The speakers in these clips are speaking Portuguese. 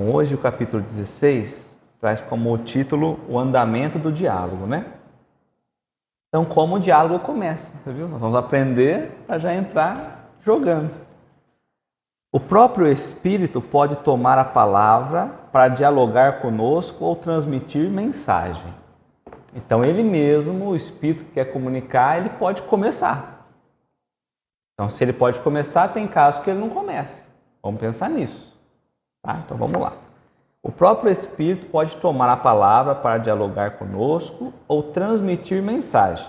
Então, hoje o capítulo 16 traz como título o andamento do diálogo, né? Então, como o diálogo começa, você viu? Nós vamos aprender para já entrar jogando. O próprio Espírito pode tomar a palavra para dialogar conosco ou transmitir mensagem. Então, ele mesmo, o Espírito que quer comunicar, ele pode começar. Então, se ele pode começar, tem casos que ele não começa. Vamos pensar nisso. Tá? Então, vamos lá. O próprio Espírito pode tomar a palavra para dialogar conosco ou transmitir mensagem.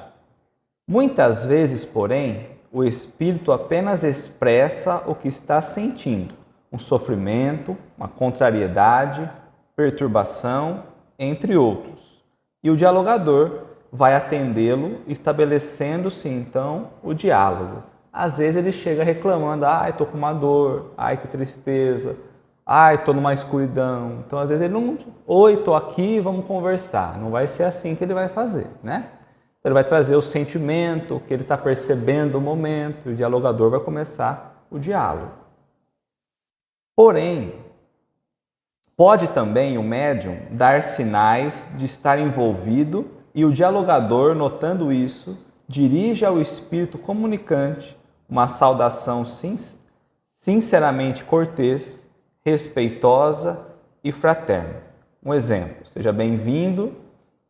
Muitas vezes, porém, o Espírito apenas expressa o que está sentindo, um sofrimento, uma contrariedade, perturbação, entre outros. E o dialogador vai atendê-lo, estabelecendo-se então o diálogo. Às vezes ele chega reclamando, estou com uma dor, que tristeza, estou numa escuridão. Então às vezes ele não, estou aqui, vamos conversar. Não vai ser assim que ele vai fazer, né? Ele vai trazer o sentimento, o que ele está percebendo no momento, e o dialogador vai começar o diálogo. Porém, pode também o médium dar sinais de estar envolvido e o dialogador, notando isso, dirige ao espírito comunicante uma saudação sinceramente cortês, respeitosa e fraterna. Um exemplo, seja bem-vindo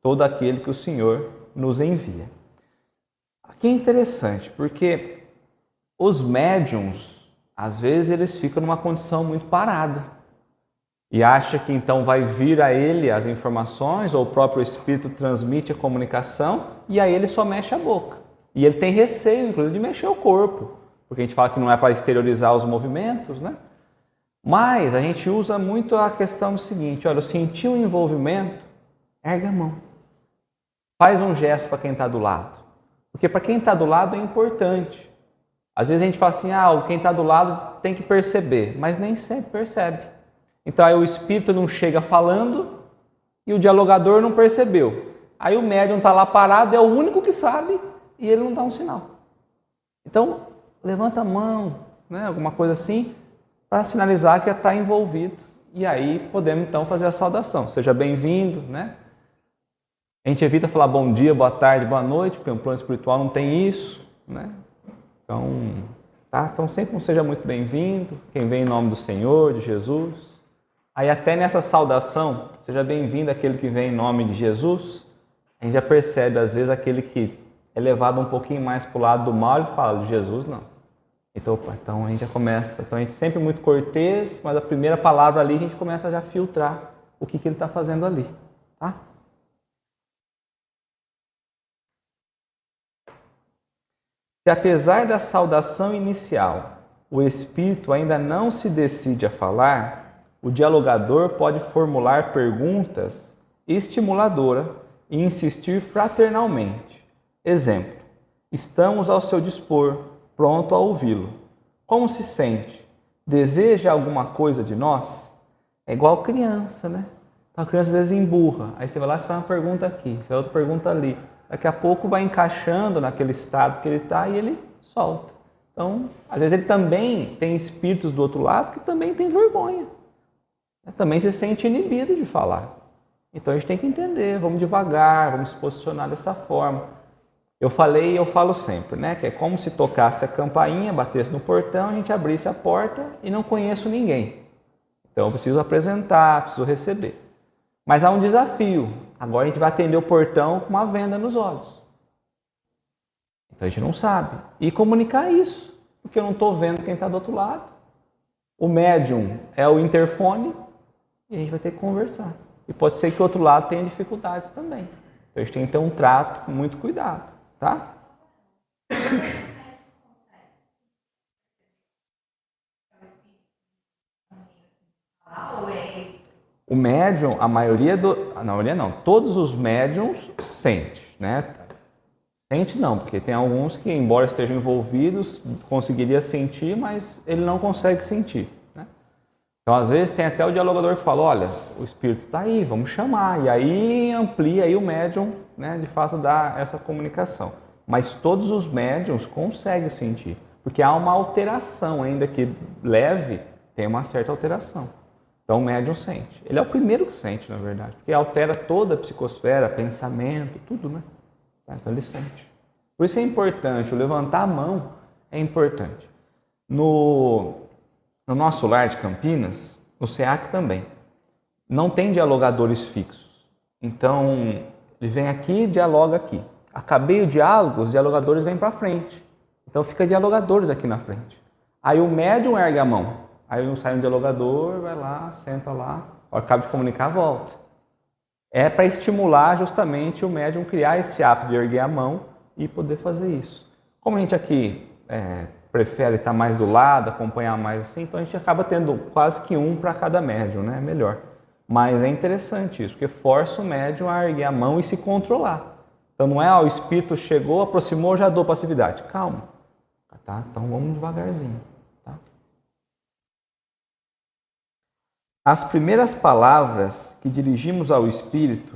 todo aquele que o Senhor nos envia. Aqui é interessante, porque os médiums, às vezes, eles ficam numa condição muito parada e acha que então vai vir a ele as informações, ou o próprio Espírito transmite a comunicação, e aí ele só mexe a boca. E ele tem receio, inclusive, de mexer o corpo, porque a gente fala que não é para exteriorizar os movimentos, né? Mas a gente usa muito a questão do seguinte, olha, eu senti um envolvimento, ergue a mão. Faz um gesto para quem está do lado. Porque para quem está do lado é importante. Às vezes a gente fala assim, quem está do lado tem que perceber, mas nem sempre percebe. Então aí o espírito não chega falando e o dialogador não percebeu. Aí o médium está lá parado, é o único que sabe e ele não dá um sinal. Então levanta a mão, né, alguma coisa assim, para sinalizar que está envolvido. E aí podemos então fazer a saudação. Seja bem-vindo, né? A gente evita falar bom dia, boa tarde, boa noite, porque um plano espiritual não tem isso, né? Então sempre um seja muito bem-vindo, quem vem em nome do Senhor, de Jesus. Aí até nessa saudação, seja bem-vindo aquele que vem em nome de Jesus, a gente já percebe às vezes aquele que é levado um pouquinho mais para o lado do mal e fala, de Jesus não. Então a gente já começa, então a gente sempre muito cortês, mas a primeira palavra ali a gente começa a já filtrar o que ele está fazendo ali, tá? Se apesar da saudação inicial, o espírito ainda não se decide a falar, o dialogador pode formular perguntas estimuladoras e insistir fraternalmente. Exemplo, estamos ao seu dispor, pronto a ouvi-lo. Como se sente? Deseja alguma coisa de nós? É igual criança, né? Então a criança às vezes emburra, aí você vai lá e faz uma pergunta aqui, você faz outra pergunta ali. Daqui a pouco vai encaixando naquele estado que ele está e ele solta. Então, às vezes ele também tem espíritos do outro lado que também tem vergonha. Também se sente inibido de falar. Então a gente tem que entender, vamos devagar, vamos se posicionar dessa forma. Eu falei e eu falo sempre, né? Que é como se tocasse a campainha, batesse no portão, a gente abrisse a porta e não conheço ninguém. Então eu preciso apresentar, preciso receber. Mas há um desafio. Agora a gente vai atender o portão com uma venda nos olhos. Então a gente não sabe. E comunicar isso, porque eu não estou vendo quem está do outro lado. O médium é o interfone e a gente vai ter que conversar. E pode ser que o outro lado tenha dificuldades também. Então a gente tem que ter um trato com muito cuidado, tá? O médium, todos os médiums sentem, né? Sente não, porque tem alguns que, embora estejam envolvidos, conseguiria sentir, mas ele não consegue sentir, né? Então, às vezes, tem até o dialogador que fala, olha, o espírito está aí, vamos chamar. E aí amplia aí o médium, né, de fato, dá essa comunicação. Mas todos os médiums conseguem sentir, porque há uma alteração, ainda que leve, tem uma certa alteração. Então o médium sente. Ele é o primeiro que sente, na verdade, porque altera toda a psicosfera, pensamento, tudo, né? Então ele sente. Por isso é importante, o levantar a mão é importante. No nosso lar de Campinas, no SEAC também, não tem dialogadores fixos. Então ele vem aqui e dialoga aqui. Acabei o diálogo, os dialogadores vêm para frente. Então fica dialogadores aqui na frente. Aí o médium ergue a mão. Aí sai um dialogador, vai lá, senta lá, acaba de comunicar, volta. É para estimular justamente o médium criar esse hábito de erguer a mão e poder fazer isso. Como a gente aqui prefere estar mais do lado, acompanhar mais assim, então a gente acaba tendo quase que um para cada médium, né? Melhor. Mas é interessante isso, porque força o médium a erguer a mão e se controlar. Então não é, o espírito chegou, aproximou, já dou passividade. Calma, tá? Então vamos devagarzinho. As primeiras palavras que dirigimos ao Espírito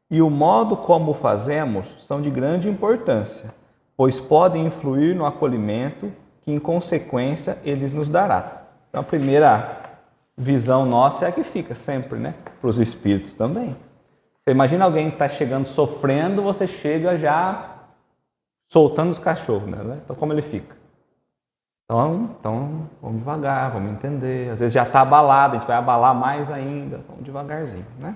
e o modo como o fazemos são de grande importância, pois podem influir no acolhimento que, em consequência, eles nos dará. Então, a primeira visão nossa é a que fica sempre, né? Para os Espíritos também. Você imagina alguém que está chegando sofrendo, você chega já soltando os cachorros, né? Então, como ele fica? Então, vamos devagar, vamos entender. Às vezes já está abalado, a gente vai abalar mais ainda. Vamos devagarzinho, né?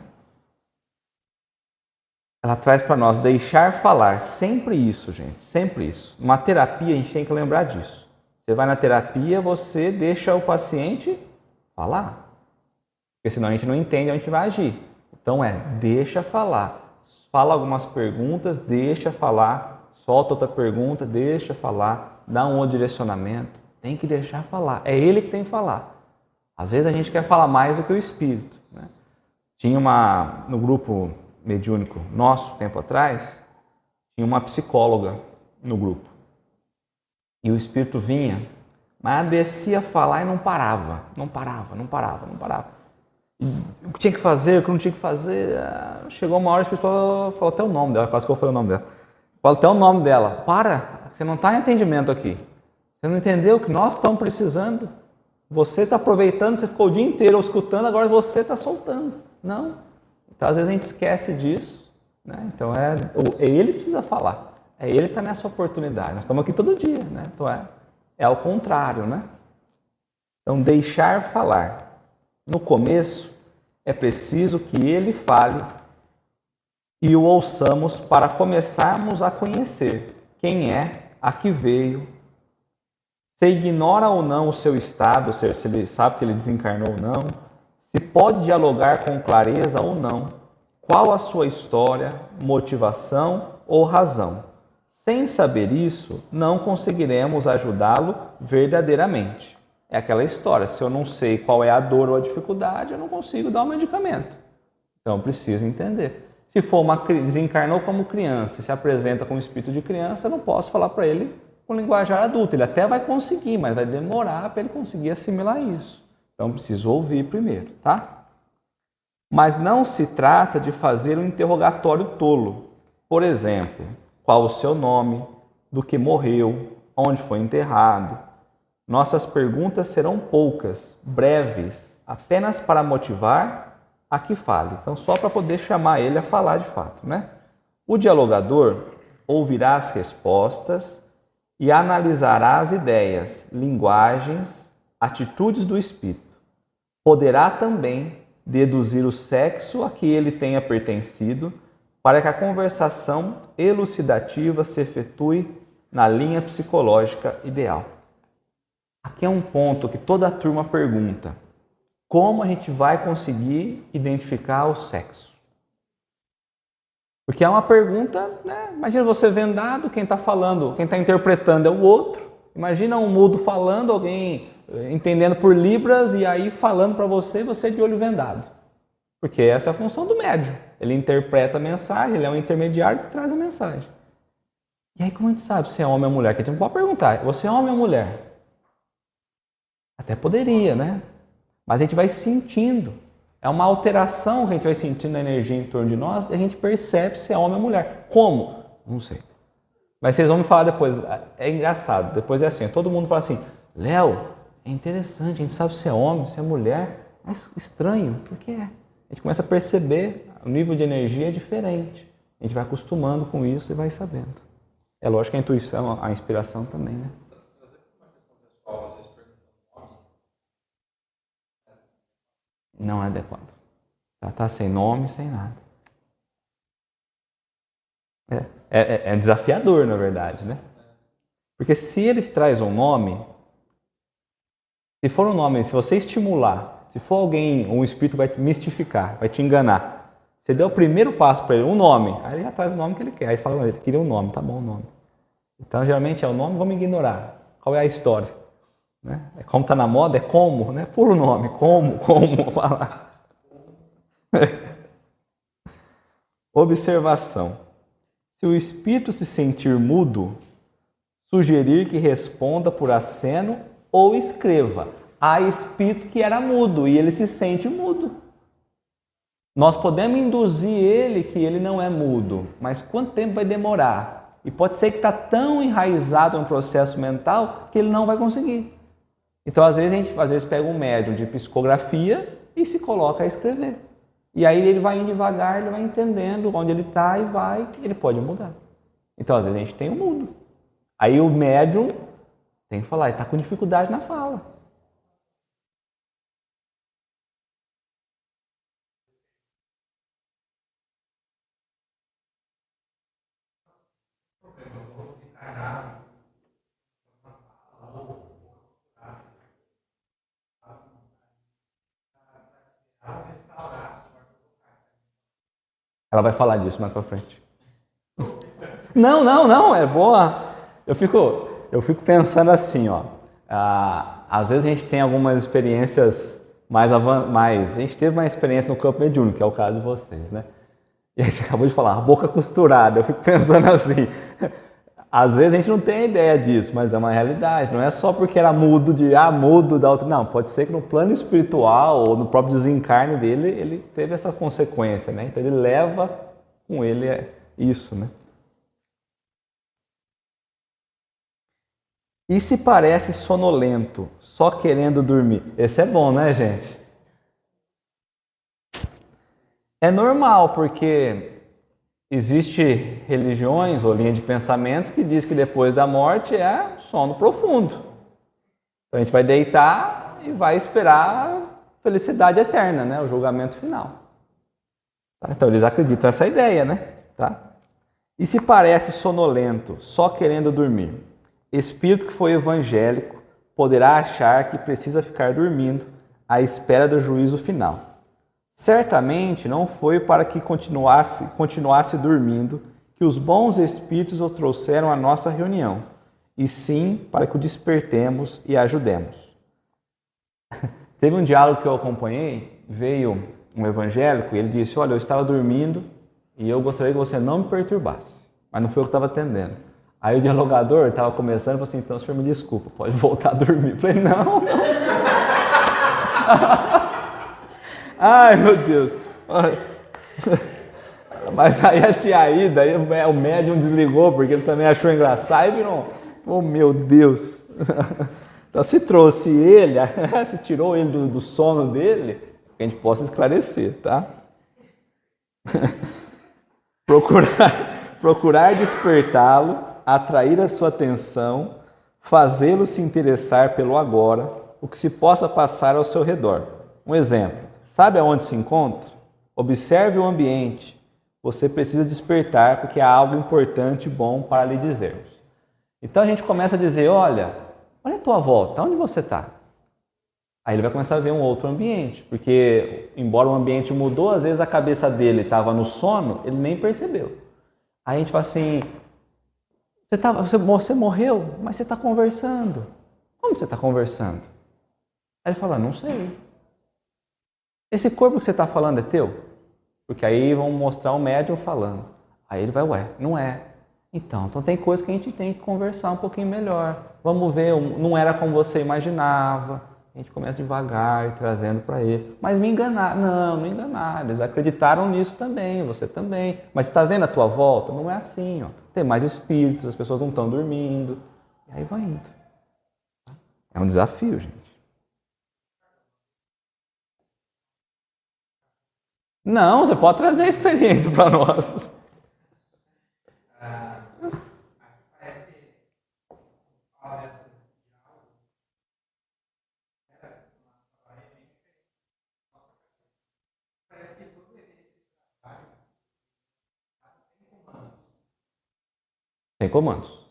Ela traz para nós deixar falar. Sempre isso, gente. Sempre isso. Numa terapia, a gente tem que lembrar disso. Você vai na terapia, você deixa o paciente falar. Porque senão a gente não entende, a gente vai agir. Então deixa falar. Fala algumas perguntas, deixa falar. Solta outra pergunta, deixa falar. Dá um outro direcionamento. Tem que deixar falar. É ele que tem que falar. Às vezes a gente quer falar mais do que o espírito, né? Tinha no grupo mediúnico nosso, tempo atrás, tinha uma psicóloga no grupo. E o espírito vinha, mas descia a falar e não parava. Não parava. E o que tinha que fazer, o que não tinha que fazer. Chegou uma hora, o espírito falou até o nome dela, quase que eu falei o nome dela. Falou até o nome dela. Para, você não está em entendimento aqui. Você não entendeu o que nós estamos precisando? Você está aproveitando, você ficou o dia inteiro escutando, agora você está soltando. Não. Então, às vezes a gente esquece disso, né? Então, ele precisa falar. Ele está nessa oportunidade. Nós estamos aqui todo dia, né? Então, é ao contrário, né? Então, deixar falar. No começo, é preciso que ele fale e o ouçamos para começarmos a conhecer quem é, a que veio, se ignora ou não o seu estado, se ele sabe que ele desencarnou ou não, se pode dialogar com clareza ou não, qual a sua história, motivação ou razão. Sem saber isso, não conseguiremos ajudá-lo verdadeiramente. É aquela história, se eu não sei qual é a dor ou a dificuldade, eu não consigo dar o medicamento. Então, eu preciso entender. Se for desencarnou como criança, se apresenta como espírito de criança, eu não posso falar para ele com linguajar adulto. Ele até vai conseguir, mas vai demorar para ele conseguir assimilar isso. Então, preciso ouvir primeiro, tá? Mas não se trata de fazer um interrogatório tolo. Por exemplo, qual o seu nome, do que morreu, onde foi enterrado. Nossas perguntas serão poucas, breves, apenas para motivar a que fale. Então, só para poder chamar ele a falar de fato, né? O dialogador ouvirá as respostas e analisará as ideias, linguagens, atitudes do espírito. Poderá também deduzir o sexo a que ele tenha pertencido para que a conversação elucidativa se efetue na linha psicológica ideal. Aqui é um ponto que toda a turma pergunta. Como a gente vai conseguir identificar o sexo? Porque é uma pergunta, né? Imagina você vendado, quem está falando, quem está interpretando é o outro. Imagina um mudo falando, alguém entendendo por libras e aí falando para você e você de olho vendado. Porque essa é a função do médium. Ele interpreta a mensagem, ele é um intermediário que traz a mensagem. E aí como a gente sabe se é homem ou mulher? Que a gente não pode perguntar, você é homem ou mulher? Até poderia, né? Mas a gente vai sentindo. É uma alteração que a gente vai sentindo na energia em torno de nós e a gente percebe se é homem ou mulher. Como? Não sei. Mas vocês vão me falar depois. É engraçado. Depois é assim, todo mundo fala assim, Léo, é interessante, a gente sabe se é homem, se é mulher, Mas estranho, por que é? A gente começa a perceber, o nível de energia é diferente. A gente vai acostumando com isso e vai sabendo. É lógico que a intuição, a inspiração também, né? Não é adequado. Tá sem nome, sem nada. É desafiador, na verdade, né? Porque se ele traz um nome, se for um nome, se você estimular, se for alguém, um espírito vai te mistificar, vai te enganar. Você deu o primeiro passo para ele, um nome, aí ele já traz o nome que ele quer. Aí ele fala, ele queria um nome, tá bom o nome. Então, geralmente é o nome, vamos ignorar. Qual é a história? Né? Como está na moda, é como, né? Pula o nome, como, falar. Observação. Se o espírito se sentir mudo, sugerir que responda por aceno ou escreva. Há espírito que era mudo e ele se sente mudo. Nós podemos induzir ele que ele não é mudo, mas quanto tempo vai demorar? E pode ser que está tão enraizado no processo mental que ele não vai conseguir. Então, às vezes, a gente pega um médium de psicografia e se coloca a escrever. E aí ele vai indo devagar, ele vai entendendo onde ele está e ele pode mudar. Então, às vezes, a gente tem um mudo. Aí o médium tem que falar, ele está com dificuldade na fala. Ela vai falar disso mais pra frente. Não, é boa. Eu fico pensando assim, ó. Às vezes a gente tem algumas experiências mais. A gente teve uma experiência no campo mediúnico, que é o caso de vocês, né? E aí você acabou de falar, boca costurada. Eu fico pensando assim. Às vezes a gente não tem ideia disso, mas é uma realidade. Não é só porque era mudo mudo da outra. Não, pode ser que no plano espiritual ou no próprio desencarne dele, ele teve essa consequência, né? Então ele leva com ele isso, né? E se parece sonolento, só querendo dormir? Esse é bom, né, gente? É normal, porque existe religiões ou linha de pensamentos que diz que depois da morte é sono profundo. Então a gente vai deitar e vai esperar a felicidade eterna, né? O julgamento final. Tá? Então eles acreditam nessa ideia, né? Tá? E se parece sonolento, só querendo dormir? Espírito que foi evangélico poderá achar que precisa ficar dormindo à espera do juízo final. Certamente não foi para que continuasse dormindo que os bons espíritos o trouxeram à nossa reunião, e sim para que o despertemos e ajudemos. Teve um diálogo que eu acompanhei, veio um evangélico e ele disse, olha, eu estava dormindo e eu gostaria que você não me perturbasse, mas não foi eu que estava atendendo. Aí o dialogador estava começando e falou assim, então o senhor me desculpa, pode voltar a dormir. Eu falei, não. Ai, meu Deus. Mas aí a tia Ida, aí o médium desligou porque ele também achou engraçado e virou, oh meu Deus. Então se trouxe ele, se tirou ele do sono dele, que a gente possa esclarecer, tá? Procurar despertá-lo, atrair a sua atenção, fazê-lo se interessar pelo agora, o que se possa passar ao seu redor. Um exemplo, sabe aonde se encontra? Observe o ambiente. Você precisa despertar porque há algo importante e bom para lhe dizermos. Então a gente começa a dizer, olha a tua volta, onde você está? Aí ele vai começar a ver um outro ambiente, porque embora o ambiente mudou, às vezes a cabeça dele estava no sono, ele nem percebeu. Aí a gente fala assim, você morreu, mas você está conversando. Como você está conversando? Aí ele fala, não sei. Esse corpo que você está falando é teu? Porque aí vão mostrar o médium falando. Aí ele vai, ué, não é. Então tem coisa que a gente tem que conversar um pouquinho melhor. Vamos ver, não era como você imaginava. A gente começa devagar e trazendo para ele. Mas me enganaram. Não enganaram. Eles acreditaram nisso também, você também. Mas você está vendo a tua volta? Não é assim. Ó. Tem mais espíritos, as pessoas não estão dormindo. E aí vai indo. É um desafio, gente. Não, você pode trazer a experiência para nós. Sem comandos.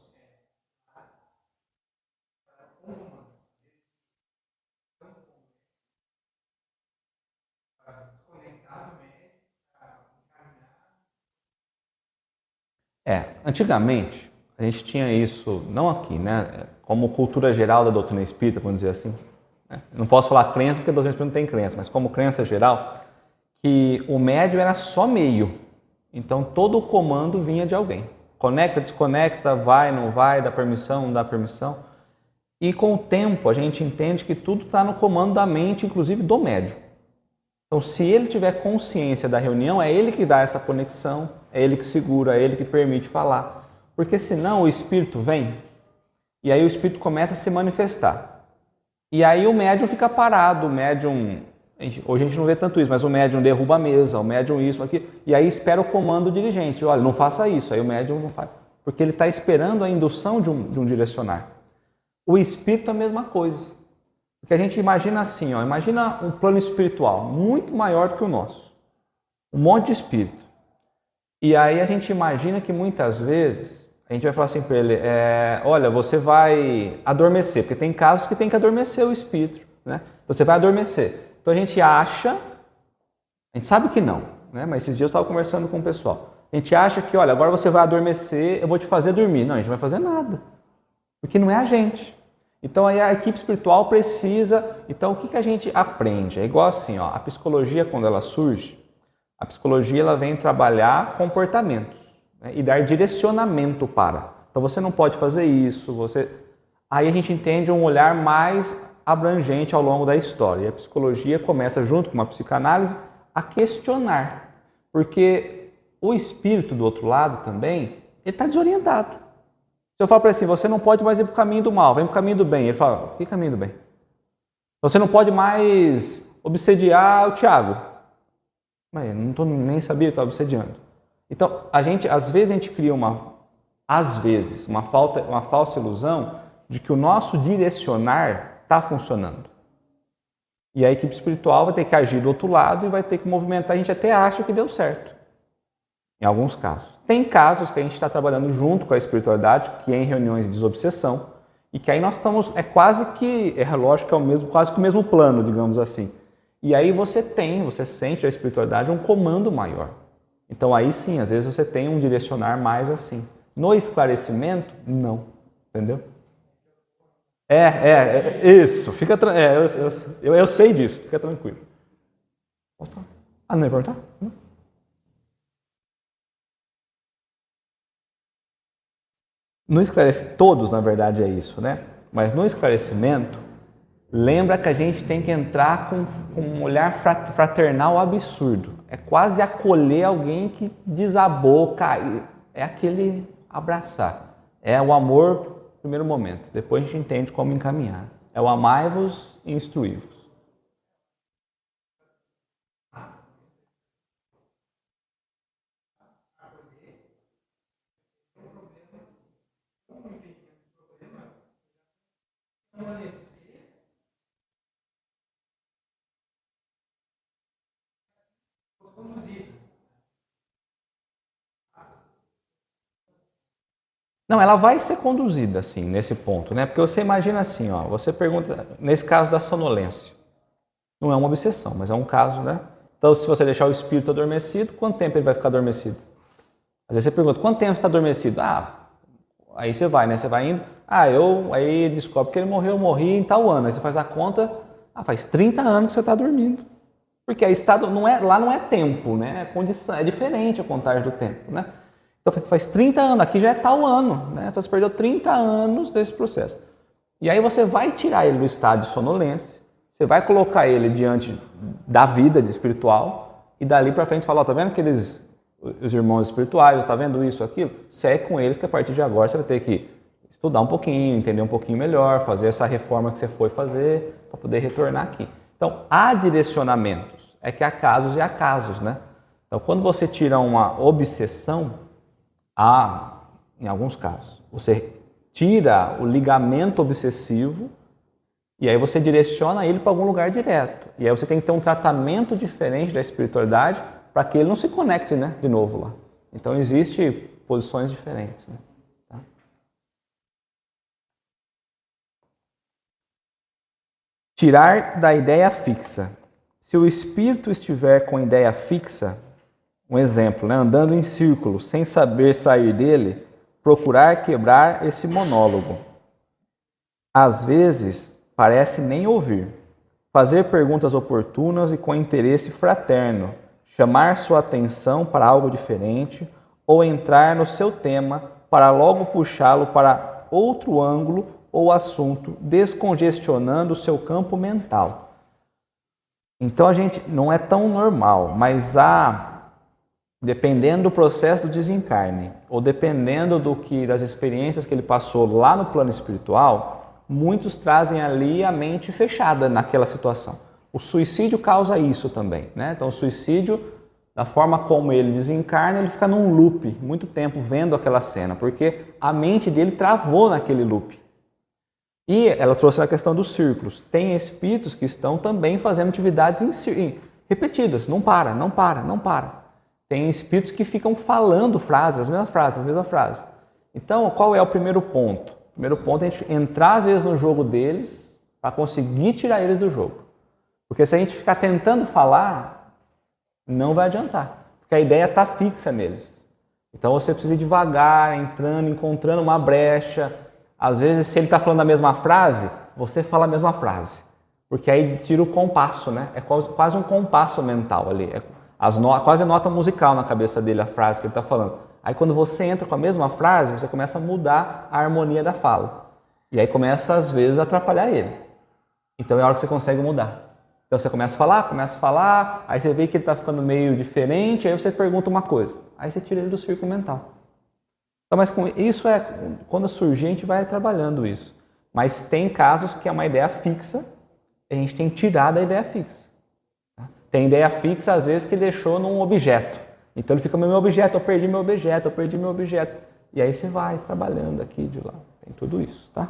Antigamente, a gente tinha isso, não aqui, né? Como cultura geral da doutrina espírita, vamos dizer assim. Né? Não posso falar crença, porque a doutrina espírita não tem crença, mas como crença geral, que o médium era só meio. Então, todo o comando vinha de alguém. Conecta, desconecta, vai, não vai, dá permissão, não dá permissão. E com o tempo, a gente entende que tudo está no comando da mente, inclusive do médium. Então, se ele tiver consciência da reunião, é ele que dá essa conexão, é ele que segura, é ele que permite falar. Porque senão o espírito vem e aí o espírito começa a se manifestar. E aí o médium fica parado, o médium, hoje a gente não vê tanto isso, mas o médium derruba a mesa, o médium isso, aquilo, e aí espera o comando do dirigente. Olha, não faça isso, aí o médium não faz. Porque ele está esperando a indução de um direcionar. O espírito é a mesma coisa. Porque a gente imagina assim, imagina um plano espiritual muito maior do que o nosso. Um monte de espírito. E aí a gente imagina que muitas vezes a gente vai falar assim para ele, olha, você vai adormecer, porque tem casos que tem que adormecer o espírito, né? Você vai adormecer. Então a gente acha, a gente sabe que não, né? Mas esses dias eu estava conversando com o pessoal. A gente acha que, olha, agora você vai adormecer, eu vou te fazer dormir. Não, a gente não vai fazer nada, porque não é a gente. Então aí a equipe espiritual precisa... Então o que a gente aprende? É igual assim, a psicologia quando ela surge, a psicologia ela vem trabalhar comportamentos, né, e dar direcionamento para. Então você não pode fazer isso, Aí a gente entende um olhar mais abrangente ao longo da história. E a psicologia começa junto com uma psicanálise a questionar, porque o espírito do outro lado também, ele está desorientado. Se eu falo para ele assim, você não pode mais ir para o caminho do mal, vem para o caminho do bem. Ele fala, que caminho do bem? Você não pode mais obsediar o Tiago. Mas eu nem sabia que estava obsediando. Então, às vezes a gente cria uma falsa ilusão de que o nosso direcionar está funcionando. E a equipe espiritual vai ter que agir do outro lado e vai ter que movimentar. A gente até acha que deu certo, em alguns casos. Tem casos que a gente está trabalhando junto com a espiritualidade, que é em reuniões de desobsessão, e que aí nós estamos, lógico que é quase que o mesmo plano, digamos assim. E aí você sente a espiritualidade um comando maior. Então aí sim, às vezes você tem um direcionar mais assim. No esclarecimento, não. Entendeu? Isso. Eu sei disso, fica tranquilo. Não ia perguntar? No esclarecimento, todos na verdade é isso, né? Mas no esclarecimento, lembra que a gente tem que entrar com um olhar fraternal absurdo. É quase acolher alguém que desabou, caiu. É aquele abraçar. É o amor no primeiro momento. Depois a gente entende como encaminhar. É o amai-vos e instruí-vos. Não, ela vai ser conduzida assim, nesse ponto, né? Porque você imagina assim, você pergunta, nesse caso da sonolência, não é uma obsessão, mas é um caso, né? Então, se você deixar o espírito adormecido, quanto tempo ele vai ficar adormecido? Às vezes você pergunta, quanto tempo você está adormecido? Aí você vai, né? Você vai indo, aí descobre que ele morri em tal ano. Aí você faz a conta, faz 30 anos que você está dormindo. Porque aí lá não é tempo, né? É condição, é diferente a contagem do tempo, né? Então faz 30 anos, aqui já é tal ano, né? Então você perdeu 30 anos desse processo. E aí você vai tirar ele do estado de sonolência, você vai colocar ele diante da vida espiritual e dali para frente falar, tá vendo os irmãos espirituais, tá vendo isso, aquilo? Segue com eles que a partir de agora você vai ter que estudar um pouquinho, entender um pouquinho melhor, fazer essa reforma que você foi fazer para poder retornar aqui. Então, há direcionamentos. é que há casos e há casos, né? Então, quando você tira uma obsessão, em alguns casos, você tira o ligamento obsessivo e aí você direciona ele para algum lugar direto. E aí você tem que ter um tratamento diferente da espiritualidade para que ele não se conecte, né, de novo lá. Então, existem posições diferentes, né? Tá? Tirar da ideia fixa. Se o espírito estiver com ideia fixa, um exemplo, né, andando em círculo, sem saber sair dele, procurar quebrar esse monólogo. Às vezes, parece nem ouvir. Fazer perguntas oportunas e com interesse fraterno, chamar sua atenção para algo diferente ou entrar no seu tema para logo puxá-lo para outro ângulo ou assunto, descongestionando o seu campo mental. Então a gente não é tão normal, mas dependendo do processo do desencarne ou dependendo das experiências que ele passou lá no plano espiritual, muitos trazem ali a mente fechada naquela situação. O suicídio causa isso também, né? Então o suicídio, da forma como ele desencarna, ele fica num loop, muito tempo vendo aquela cena, porque a mente dele travou naquele loop. E ela trouxe a questão dos círculos. Tem espíritos que estão também fazendo atividades repetidas, não para, não para, não para. Tem espíritos que ficam falando frases, as mesmas frases, as mesmas frases. Então, qual é o primeiro ponto? O primeiro ponto é a gente entrar, às vezes, no jogo deles para conseguir tirar eles do jogo. Porque se a gente ficar tentando falar, não vai adiantar. Porque a ideia está fixa neles. Então, você precisa ir devagar, entrando, encontrando uma brecha. Às vezes, se ele está falando a mesma frase, você fala a mesma frase. Porque aí tira o compasso, né? É quase um compasso mental ali. Quase nota musical na cabeça dele a frase que ele está falando. Aí quando você entra com a mesma frase, você começa a mudar a harmonia da fala. E aí começa, às vezes, a atrapalhar ele. Então é a hora que você consegue mudar. Então você começa a falar, aí você vê que ele está ficando meio diferente, aí você pergunta uma coisa. Aí você tira ele do círculo mental. Então, mas isso quando surgir, a gente vai trabalhando isso. Mas tem casos que é uma ideia fixa, a gente tem que tirar da ideia fixa. Tem ideia fixa, às vezes, que deixou num objeto. Então ele fica, meu objeto, eu perdi meu objeto, eu perdi meu objeto. E aí você vai trabalhando aqui de lá. Tem tudo isso, tá?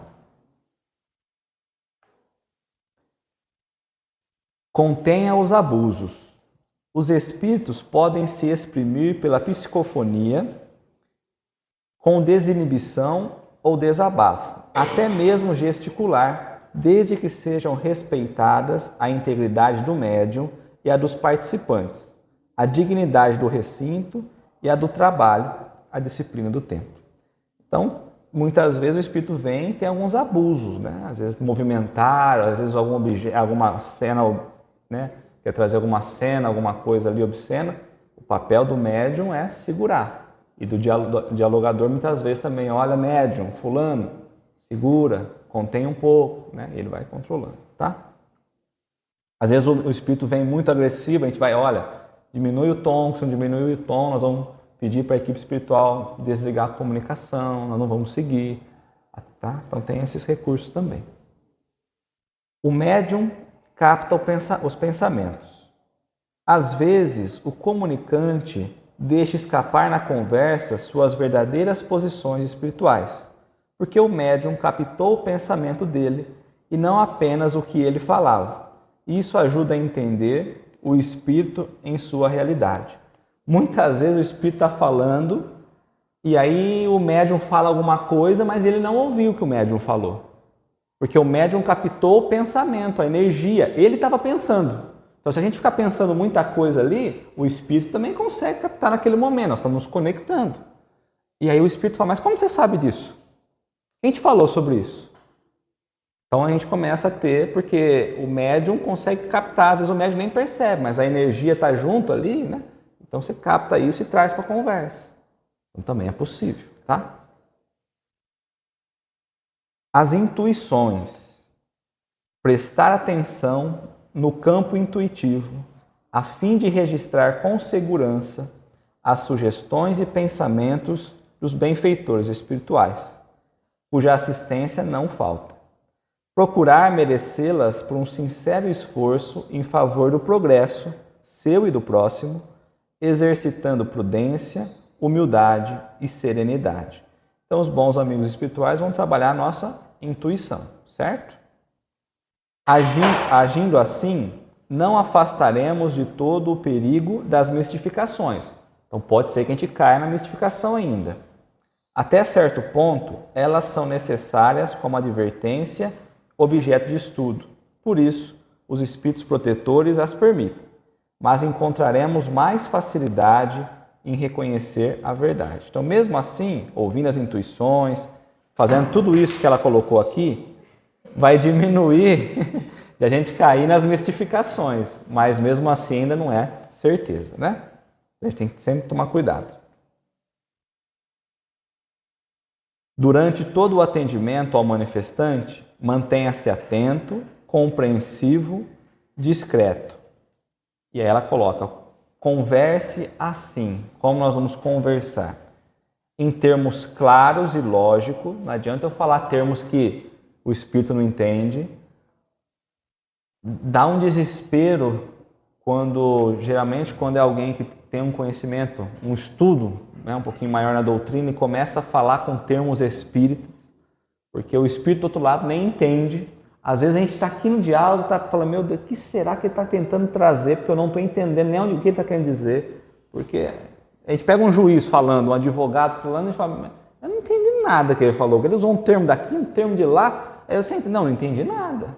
Contenha os abusos. Os espíritos podem se exprimir pela psicofonia, com desinibição ou desabafo, até mesmo gesticular, desde que sejam respeitadas a integridade do médium e a dos participantes, a dignidade do recinto e a do trabalho, a disciplina do tempo. Então, muitas vezes o espírito vem e tem alguns abusos, né? Às vezes movimentar, às vezes alguma cena, né? Quer trazer alguma cena, alguma coisa ali obscena. O papel do médium é segurar. E do dialogador muitas vezes também, olha, médium, fulano, segura, contém um pouco, né? E ele vai controlando, tá? Às vezes o espírito vem muito agressivo, a gente vai, olha, diminui o tom, se não diminui o tom, nós vamos pedir para a equipe espiritual desligar a comunicação, nós não vamos seguir, tá? Então tem esses recursos também. O médium capta os pensamentos. Às vezes, o comunicante deixa escapar na conversa suas verdadeiras posições espirituais, porque o médium captou o pensamento dele e não apenas o que ele falava. Isso ajuda a entender o espírito em sua realidade. Muitas vezes o espírito está falando e aí o médium fala alguma coisa, mas ele não ouviu o que o médium falou. Porque o médium captou o pensamento, a energia. Ele estava pensando. Então, se a gente ficar pensando muita coisa ali, o espírito também consegue captar naquele momento. Nós estamos nos conectando. E aí o espírito fala, mas como você sabe disso? Quem te falou sobre isso? Então a gente começa a ter, porque o médium consegue captar, às vezes o médium nem percebe, mas a energia está junto ali, né? Então você capta isso e traz para a conversa. Então também é possível, tá? As intuições. Prestar atenção no campo intuitivo, a fim de registrar com segurança as sugestões e pensamentos dos benfeitores espirituais, cuja assistência não falta. Procurar merecê-las por um sincero esforço em favor do progresso, seu e do próximo, exercitando prudência, humildade e serenidade. Então, os bons amigos espirituais vão trabalhar a nossa intuição, certo? Agindo assim, não afastaremos de todo o perigo das mistificações. Então, pode ser que a gente caia na mistificação ainda. Até certo ponto, elas são necessárias como advertência, objeto de estudo. Por isso, os espíritos protetores as permitem. Mas encontraremos mais facilidade em reconhecer a verdade. Então, mesmo assim, ouvindo as intuições, fazendo tudo isso que ela colocou aqui, vai diminuir de a gente cair nas mistificações, mas mesmo assim ainda não é certeza, né? A gente tem que sempre tomar cuidado. Durante todo o atendimento ao manifestante, mantenha-se atento, compreensivo, discreto. E aí ela coloca, converse assim. Como nós vamos conversar? Em termos claros e lógicos. Não adianta eu falar termos que o espírito não entende. Dá um desespero geralmente quando é alguém que tem um conhecimento, um estudo, né, um pouquinho maior na doutrina e começa a falar com termos espíritas, porque o espírito do outro lado nem entende. Às vezes a gente está aqui no diálogo, está falando, meu Deus, o que será que ele está tentando trazer? Porque eu não estou entendendo nem o que ele está querendo dizer. Porque a gente pega um juiz falando, um advogado falando, e fala, eu não entendi nada que ele falou. Ele usou um termo daqui, um termo de lá. Aí eu sempre, não entendi nada.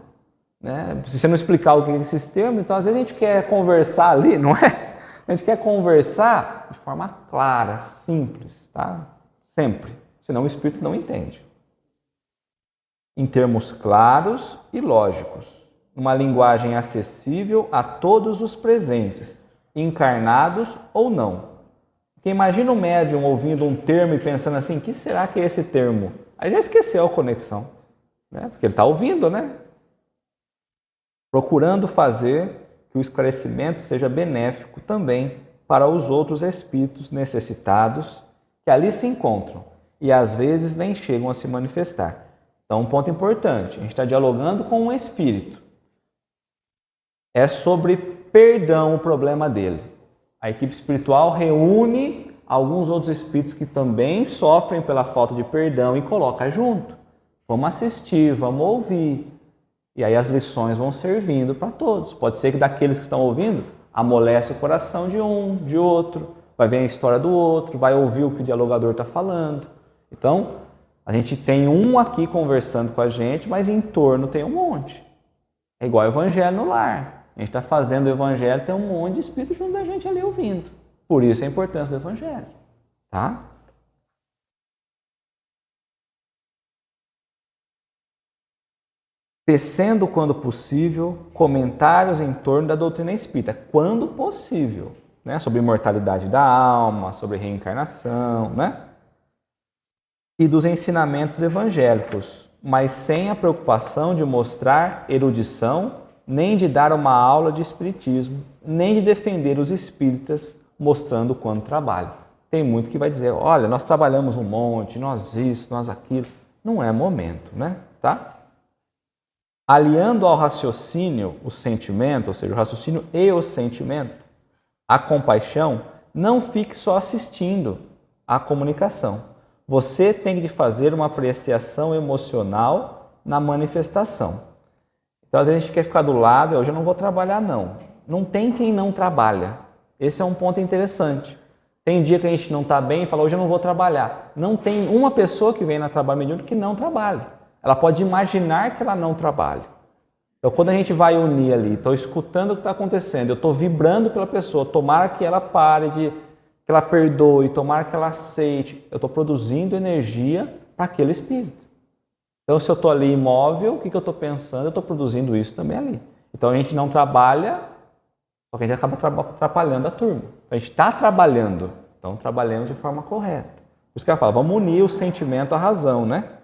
Né? Se você não explicar o que é esses termos, então às vezes a gente quer conversar ali, não é? A gente quer conversar de forma clara, simples, tá? Sempre. Senão o espírito não entende. Em termos claros e lógicos, numa linguagem acessível a todos os presentes, encarnados ou não. Porque imagina um médium ouvindo um termo e pensando assim, o que será que é esse termo? Aí já esqueceu a conexão, né? Porque ele está ouvindo, né? Procurando fazer que o esclarecimento seja benéfico também para os outros espíritos necessitados que ali se encontram e às vezes nem chegam a se manifestar. Então, um ponto importante, a gente está dialogando com um espírito. É sobre perdão o problema dele. A equipe espiritual reúne alguns outros espíritos que também sofrem pela falta de perdão e coloca junto. Vamos assistir, vamos ouvir. E aí as lições vão servindo para todos. Pode ser que daqueles que estão ouvindo, amolece o coração de um, de outro, vai ver a história do outro, vai ouvir o que o dialogador está falando. Então, a gente tem um aqui conversando com a gente, mas em torno tem um monte. É igual o evangelho no lar. A gente está fazendo o evangelho, tem um monte de espírito junto da gente ali ouvindo. Por isso a importância do evangelho. Tá? Tecendo, quando possível, comentários em torno da doutrina espírita, quando possível, né? Sobre imortalidade da alma, sobre reencarnação, né? E dos ensinamentos evangélicos, mas sem a preocupação de mostrar erudição, nem de dar uma aula de espiritismo, nem de defender os espíritas mostrando quanto trabalho. Tem muito que vai dizer, olha, nós trabalhamos um monte, nós isso, nós aquilo. Não é momento, né? Tá? Aliando ao raciocínio o sentimento, ou seja, o raciocínio e o sentimento, a compaixão, não fique só assistindo à comunicação. Você tem de fazer uma apreciação emocional na manifestação. Então, às vezes a gente quer ficar do lado, hoje eu não vou trabalhar não. Não tem quem não trabalha. Esse é um ponto interessante. Tem dia que a gente não está bem e fala, hoje eu não vou trabalhar. Não tem uma pessoa que vem na trabalho mediúnico que não trabalha. Ela pode imaginar que ela não trabalha. Então, quando a gente vai unir ali, estou escutando o que está acontecendo, eu estou vibrando pela pessoa, tomara que ela pare que ela perdoe, tomara que ela aceite, eu estou produzindo energia para aquele espírito. Então, se eu estou ali imóvel, o que eu estou pensando? Eu estou produzindo isso também ali. Então, a gente não trabalha, só que a gente acaba atrapalhando a turma. A gente está trabalhando, então trabalhamos de forma correta. Por isso que ela fala, vamos unir o sentimento à razão, né?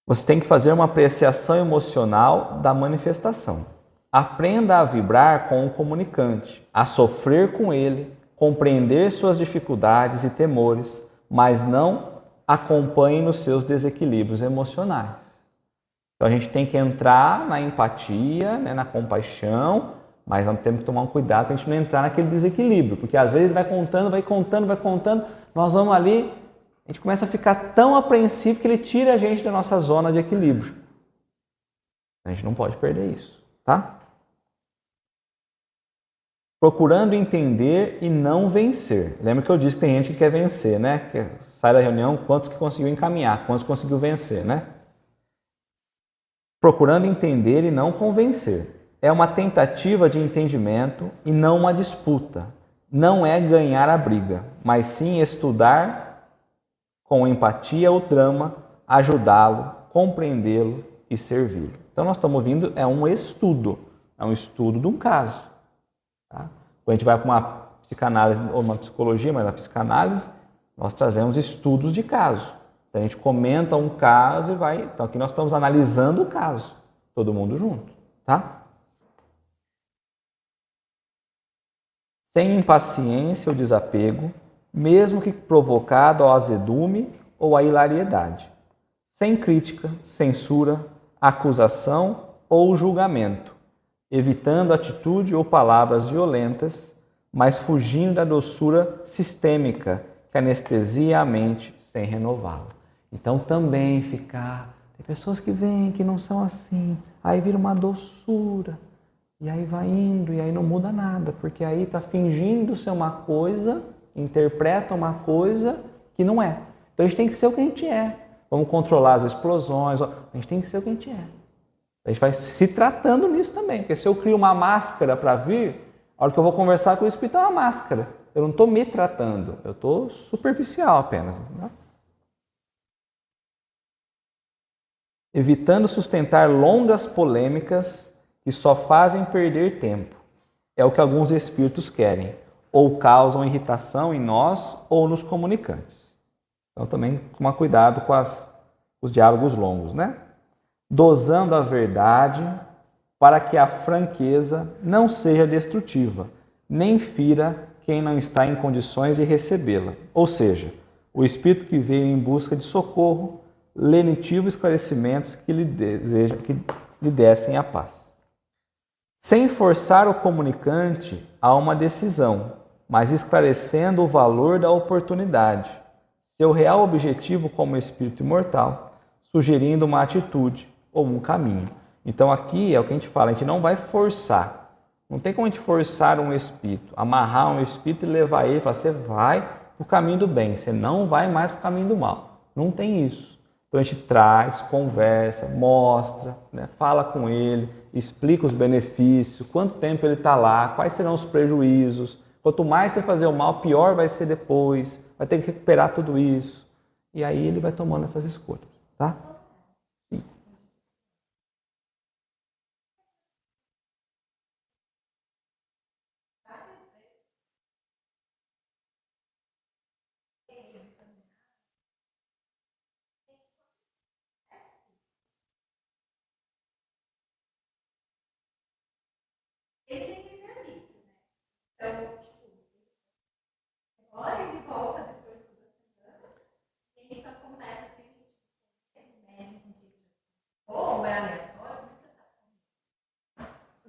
Você tem que fazer uma apreciação emocional da manifestação. Aprenda a vibrar com o comunicante, a sofrer com ele, compreender suas dificuldades e temores, mas não acompanhe nos seus desequilíbrios emocionais. Então Então a gente tem que entrar na empatia, né, na compaixão, mas nós temos que tomar um cuidado para a gente não entrar naquele desequilíbrio, porque às vezes ele vai contando, nós vamos ali, a gente começa a ficar tão apreensivo que ele tira a gente da nossa zona de equilíbrio. A gente não pode perder isso, tá? Procurando entender e não vencer. Lembra que eu disse que tem gente que quer vencer, né? Que sai da reunião, quantos que conseguiu encaminhar, quantos conseguiu vencer, né? Procurando entender e não convencer. É uma tentativa de entendimento e não uma disputa. Não é ganhar a briga, mas sim estudar com empatia o drama, ajudá-lo, compreendê-lo e servi-lo. Então nós estamos ouvindo, é um estudo de um caso. Tá? Quando a gente vai para uma psicanálise ou uma psicologia, mas na psicanálise, nós trazemos estudos de caso. Então a gente comenta um caso e vai... Então aqui nós estamos analisando o caso, todo mundo junto, tá? Sem impaciência ou desapego, mesmo que provocado ao azedume ou à hilariedade. Sem crítica, censura, acusação ou julgamento, evitando atitude ou palavras violentas, mas fugindo da doçura sistêmica que anestesia a mente sem renová-la. Então também ficar... Tem pessoas que vêm que não são assim, aí vira uma doçura, e aí vai indo, e aí não muda nada, porque aí está fingindo ser uma coisa, interpreta uma coisa que não é. Então a gente tem que ser o que a gente é. Vamos controlar as explosões, a gente tem que ser o que a gente é. A gente vai se tratando nisso também, porque se eu crio uma máscara para vir, a hora que eu vou conversar com o Espírito é uma máscara. Eu não estou me tratando, eu estou superficial apenas. Né? Evitando sustentar longas polêmicas que só fazem perder tempo. É o que alguns espíritos querem, ou causam irritação em nós ou nos comunicantes. Então também tomar cuidado com os diálogos longos, né? Dosando a verdade para que a franqueza não seja destrutiva, nem fira quem não está em condições de recebê-la. Ou seja, o espírito que veio em busca de socorro, lenitivo esclarecimentos que lhe dessem a paz. Sem forçar o comunicante a uma decisão, mas esclarecendo o valor da oportunidade, seu real objetivo como espírito imortal, sugerindo uma atitude ou um caminho. Então aqui é o que a gente fala, a gente não vai forçar. Não tem como a gente forçar um espírito, amarrar um espírito e levar ele e falar, você vai para o caminho do bem, você não vai mais para o caminho do mal. Não tem isso. Então a gente traz, conversa, mostra, né, fala com ele, explica os benefícios, quanto tempo ele está lá, quais serão os prejuízos. Quanto mais você fazer o mal, pior vai ser depois, vai ter que recuperar tudo isso. E aí ele vai tomando essas escolhas, tá? Sim.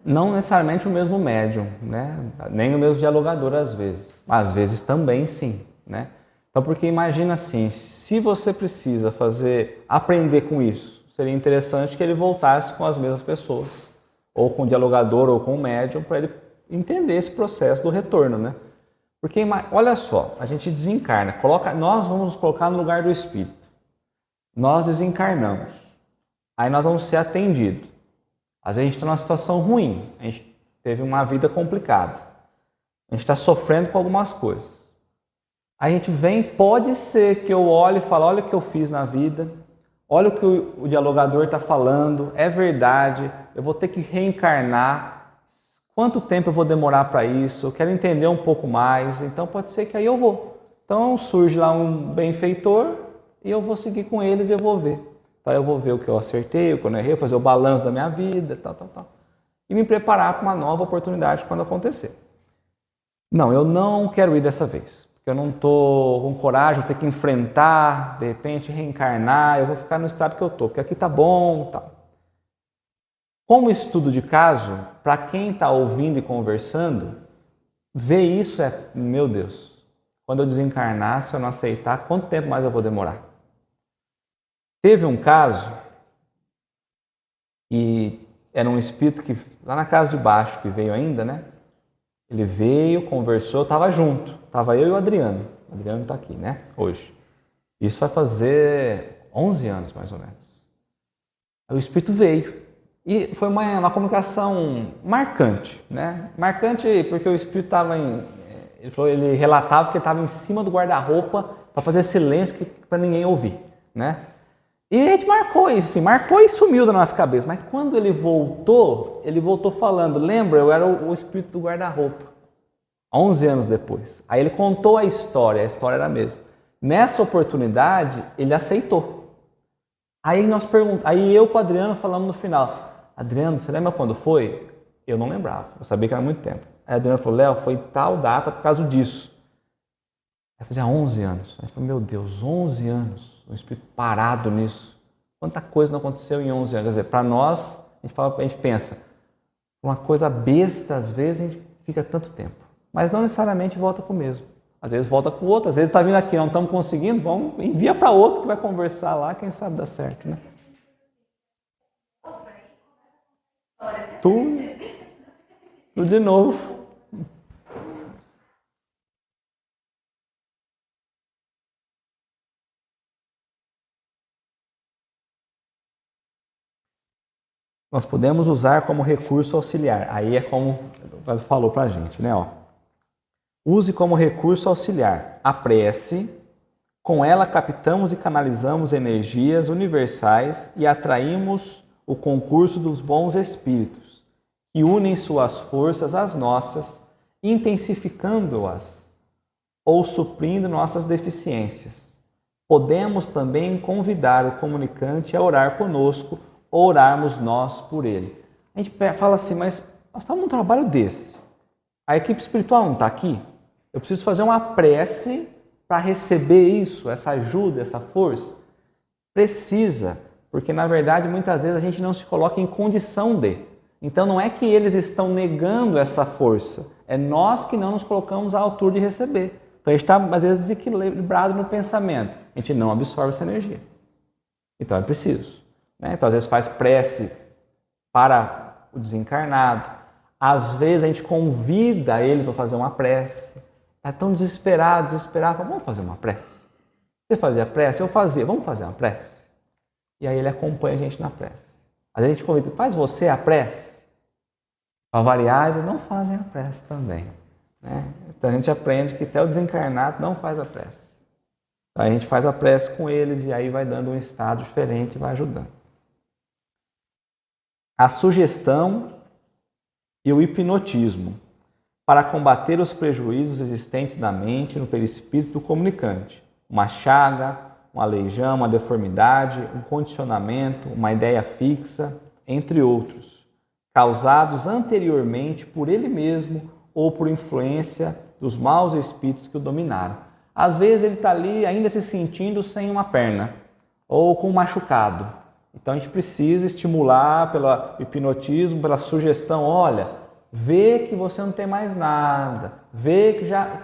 Não necessariamente o mesmo médium, né? Nem o mesmo dialogador às vezes também sim, né? Então, porque imagina assim, se você precisa aprender com isso, seria interessante que ele voltasse com as mesmas pessoas, ou com o dialogador ou com o médium, para ele entender esse processo do retorno, né? Porque, olha só, a gente desencarna, nós vamos nos colocar no lugar do espírito, nós desencarnamos, aí nós vamos ser atendidos. Às vezes a gente está numa situação ruim, a gente teve uma vida complicada, a gente está sofrendo com algumas coisas. A gente vem, pode ser que eu olhe e fale, olha o que eu fiz na vida, olha o que o dialogador está falando, é verdade, eu vou ter que reencarnar, quanto tempo eu vou demorar para isso, eu quero entender um pouco mais, então pode ser que aí eu vou. Então surge lá um benfeitor e eu vou seguir com eles e eu vou ver. Então eu vou ver o que eu acertei, o que eu não errei, fazer o balanço da minha vida, tal. E me preparar para uma nova oportunidade quando acontecer. Não, eu não quero ir dessa vez. Porque eu não estou com coragem de ter que enfrentar, de repente reencarnar, eu vou ficar no estado que eu estou, porque aqui está bom, tal. Como estudo de caso, para quem está ouvindo e conversando, ver isso meu Deus, quando eu desencarnar, se eu não aceitar, quanto tempo mais eu vou demorar? Teve um caso que era um espírito que, lá na casa de baixo, que veio ainda, né? Ele veio, conversou, estava junto. Estava eu e o Adriano. O Adriano está aqui, né? Hoje. Isso vai fazer 11 anos, mais ou menos. Aí o espírito veio. E foi uma comunicação marcante, né? Marcante porque o espírito estava ele relatava que ele estava em cima do guarda-roupa para fazer silêncio para ninguém ouvir, né? E a gente marcou isso, assim, marcou e sumiu da nossa cabeça. Mas quando ele voltou falando, lembra, eu era o espírito do guarda-roupa, 11 anos depois. Aí ele contou a história era a mesma. Nessa oportunidade, ele aceitou. Aí eu com o Adriano falamos no final, Adriano, você lembra quando foi? Eu não lembrava, eu sabia que era muito tempo. Aí o Adriano falou, Léo, foi tal data por causa disso. Aí fazia 11 anos. Aí eu falei, meu Deus, 11 anos. Um espírito parado nisso. Quanta coisa não aconteceu em 11 anos. Quer dizer, para nós, a gente pensa, uma coisa besta, às vezes, a gente fica tanto tempo. Mas não necessariamente volta com o mesmo. Às vezes volta com o outro, às vezes está vindo aqui, não estamos conseguindo, envia para outro que vai conversar lá, quem sabe dá certo, né? Tudo de novo. Nós podemos usar como recurso auxiliar. Aí é como o falou para a gente, né? Use como recurso auxiliar a prece. Com ela captamos e canalizamos energias universais e atraímos o concurso dos bons espíritos, que unem suas forças às nossas, intensificando-as ou suprindo nossas deficiências. Podemos também convidar o comunicante a orar conosco, orarmos nós por ele. A gente fala assim, mas nós estamos num trabalho desse. A equipe espiritual não está aqui? Eu preciso fazer uma prece para receber isso, essa ajuda, essa força? Precisa, porque na verdade muitas vezes a gente não se coloca em condição de. Então não é que eles estão negando essa força, é nós que não nos colocamos à altura de receber. Então a gente está às vezes desequilibrado no pensamento, a gente não absorve essa energia. Então é preciso. Então, às vezes faz prece para o desencarnado. Às vezes a gente convida ele para fazer uma prece. Está tão desesperado, fala, vamos fazer uma prece. Você fazia a prece? Eu fazia, vamos fazer uma prece. E aí ele acompanha a gente na prece. Às vezes a gente convida, faz você a prece? Para variar, eles não fazem a prece também. Então a gente aprende que até o desencarnado não faz a prece. Então a gente faz a prece com eles e aí vai dando um estado diferente e vai ajudando. A sugestão e o hipnotismo para combater os prejuízos existentes na mente no perispírito do comunicante. Uma chaga, um aleijão, uma deformidade, um condicionamento, uma ideia fixa, entre outros, causados anteriormente por ele mesmo ou por influência dos maus espíritos que o dominaram. Às vezes ele está ali ainda se sentindo sem uma perna ou com um machucado. Então a gente precisa estimular pelo hipnotismo, pela sugestão, olha, vê que você não tem mais nada, vê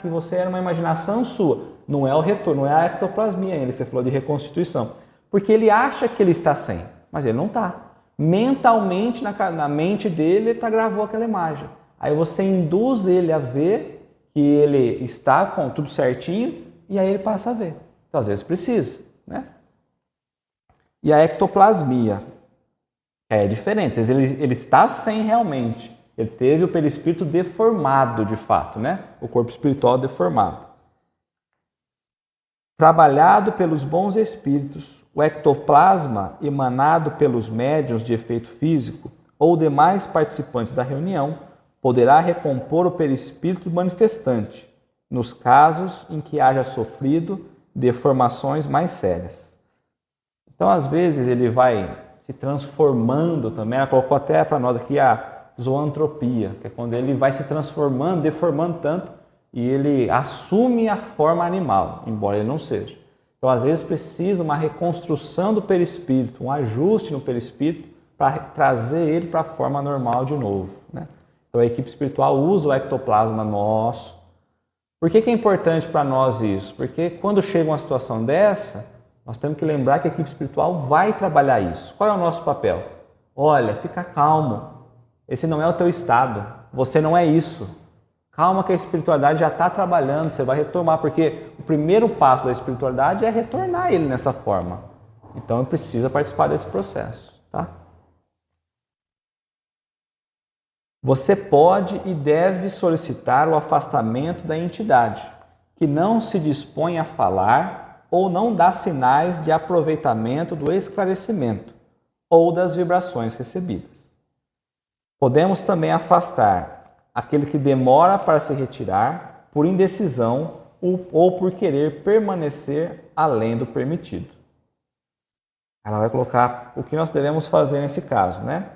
que você era uma imaginação sua, não é o retorno, não é a ectoplasmia ainda que você falou de reconstituição, porque ele acha que ele está sem, mas ele não está. Mentalmente, na mente dele, ele gravou aquela imagem. Aí você induz ele a ver que ele está com tudo certinho e aí ele passa a ver. Então às vezes precisa, né? E a ectoplasmia é diferente, às vezes ele está sem realmente, ele teve o perispírito deformado de fato, né? O corpo espiritual deformado. Trabalhado pelos bons espíritos, o ectoplasma emanado pelos médiuns de efeito físico ou demais participantes da reunião poderá recompor o perispírito manifestante, nos casos em que haja sofrido deformações mais sérias. Então, às vezes, ele vai se transformando também. Ela colocou até para nós aqui a zoantropia, que é quando ele vai se transformando, deformando tanto, e ele assume a forma animal, embora ele não seja. Então, às vezes, precisa uma reconstrução do perispírito, um ajuste no perispírito, para trazer ele para a forma normal de novo, né? Então a equipe espiritual usa o ectoplasma nosso. Por que é importante para nós isso? Porque quando chega uma situação dessa, nós temos que lembrar que a equipe espiritual vai trabalhar isso. Qual é o nosso papel? Olha, fica calmo. Esse não é o teu estado. Você não é isso. Calma que a espiritualidade já está trabalhando, você vai retomar, porque o primeiro passo da espiritualidade é retornar ele nessa forma. Então precisa participar desse processo, tá? Você pode e deve solicitar o afastamento da entidade, que não se dispõe a falar ou não dá sinais de aproveitamento do esclarecimento ou das vibrações recebidas. Podemos também afastar aquele que demora para se retirar por indecisão ou por querer permanecer além do permitido. Ela vai colocar o que nós devemos fazer nesse caso, né?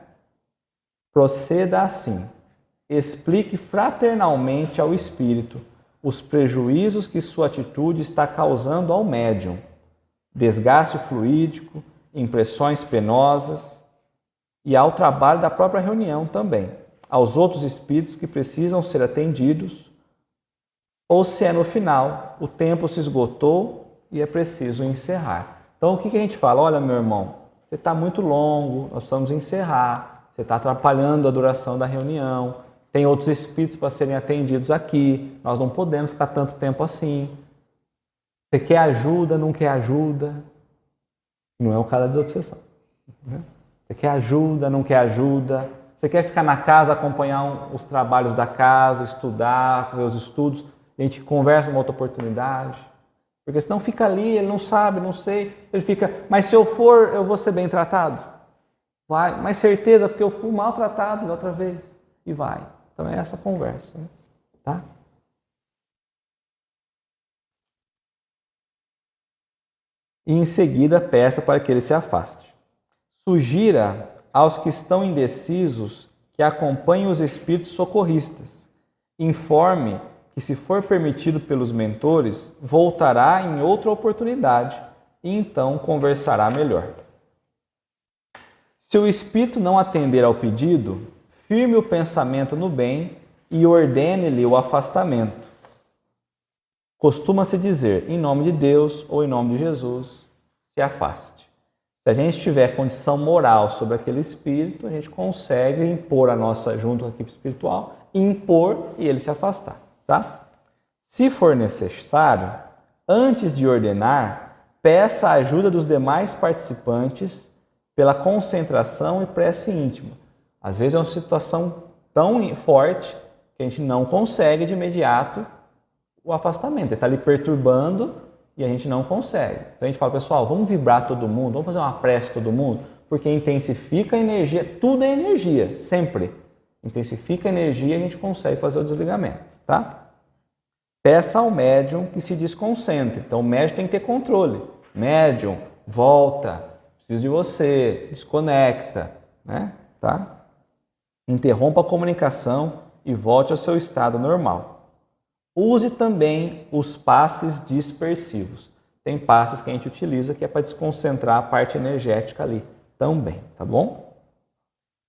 Proceda assim. Explique fraternalmente ao espírito os prejuízos que sua atitude está causando ao médium. Desgaste fluídico, impressões penosas e ao trabalho da própria reunião também. Aos outros espíritos que precisam ser atendidos, ou se é no final, o tempo se esgotou e é preciso encerrar. Então o que a gente fala? Olha, meu irmão, você está muito longo, nós precisamos encerrar. Você está atrapalhando a duração da reunião, tem outros espíritos para serem atendidos aqui, nós não podemos ficar tanto tempo assim. Você quer ajuda, não quer ajuda? Não é o caso da desobsessão. Você quer ajuda, não quer ajuda? Você quer ficar na casa, acompanhar os trabalhos da casa, estudar, ver os estudos, a gente conversa uma outra oportunidade? Porque senão fica ali, ele não sabe, não sei, ele fica, mas se eu for, eu vou ser bem tratado? Vai, mas certeza, porque eu fui maltratado da outra vez. E vai. Então é essa conversa, né? Tá? E em seguida peça para que ele se afaste. Sugira aos que estão indecisos que acompanhem os espíritos socorristas. Informe que, se for permitido pelos mentores, voltará em outra oportunidade e então conversará melhor. Se o espírito não atender ao pedido, firme o pensamento no bem e ordene-lhe o afastamento. Costuma-se dizer, em nome de Deus ou em nome de Jesus, se afaste. Se a gente tiver condição moral sobre aquele espírito, a gente consegue impor a nossa, junto à equipe espiritual, impor e ele se afastar, tá? Se for necessário, antes de ordenar, peça a ajuda dos demais participantes pela concentração e prece íntima. Às vezes é uma situação tão forte que a gente não consegue de imediato o afastamento. Ele está ali perturbando e a gente não consegue. Então a gente fala, pessoal, vamos vibrar todo mundo, vamos fazer uma prece todo mundo, porque intensifica a energia, tudo é energia, sempre. Intensifica a energia e a gente consegue fazer o desligamento, tá? Peça ao médium que se desconcentre. Então o médium tem que ter controle. Médium, volta. Preciso de você, desconecta, né? Tá? Interrompa a comunicação e volte ao seu estado normal. Use também os passes dispersivos. Tem passes que a gente utiliza que é para desconcentrar a parte energética ali também, tá bom?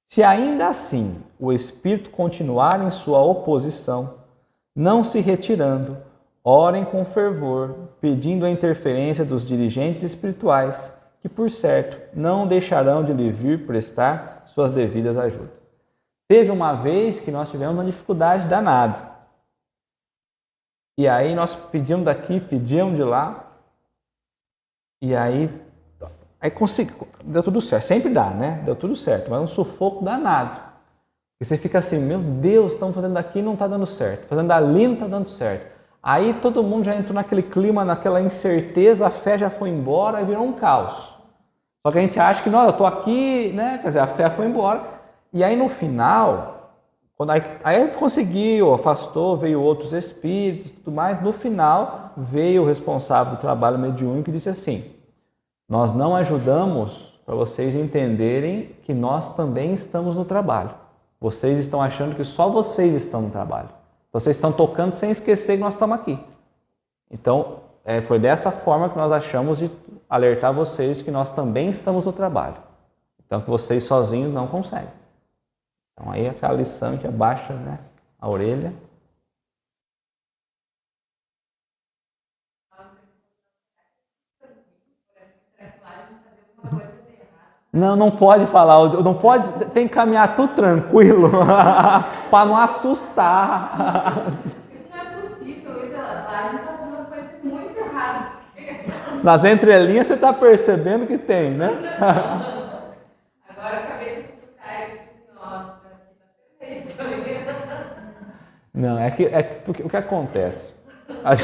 Se ainda assim o espírito continuar em sua oposição, não se retirando, orem com fervor, pedindo a interferência dos dirigentes espirituais, que, por certo, não deixarão de lhe vir prestar suas devidas ajudas. Teve uma vez que nós tivemos uma dificuldade danada. E aí nós pedimos daqui, pedimos de lá, e aí deu tudo certo. Sempre dá, né? Deu tudo certo, mas um sufoco danado. E você fica assim, meu Deus, estamos fazendo daqui e não está dando certo. Fazendo dali não está dando certo. Aí todo mundo já entrou naquele clima, naquela incerteza, a fé já foi embora e virou um caos. Só que a gente acha que, não, eu estou aqui, né? Quer dizer, a fé foi embora. E aí no final, aí a gente conseguiu, afastou, veio outros espíritos e tudo mais. No final, veio o responsável do trabalho mediúnico e disse assim, nós não ajudamos para vocês entenderem que nós também estamos no trabalho. Vocês estão achando que só vocês estão no trabalho. Vocês estão tocando sem esquecer que nós estamos aqui. Então, foi dessa forma que nós achamos de alertar vocês que nós também estamos no trabalho. Então, que vocês sozinhos não conseguem. Então, aí aquela lição, a gente abaixa, né, a orelha. Não, não pode falar, não pode, tem que caminhar tudo tranquilo para não assustar. Isso não é possível, isso a gente está fazendo coisa muito errada. Nas entrelinhas você está percebendo que tem, né? Agora eu acabei de cutucar e disse, nossa, aqui tá perfeito. Não, porque o que acontece? A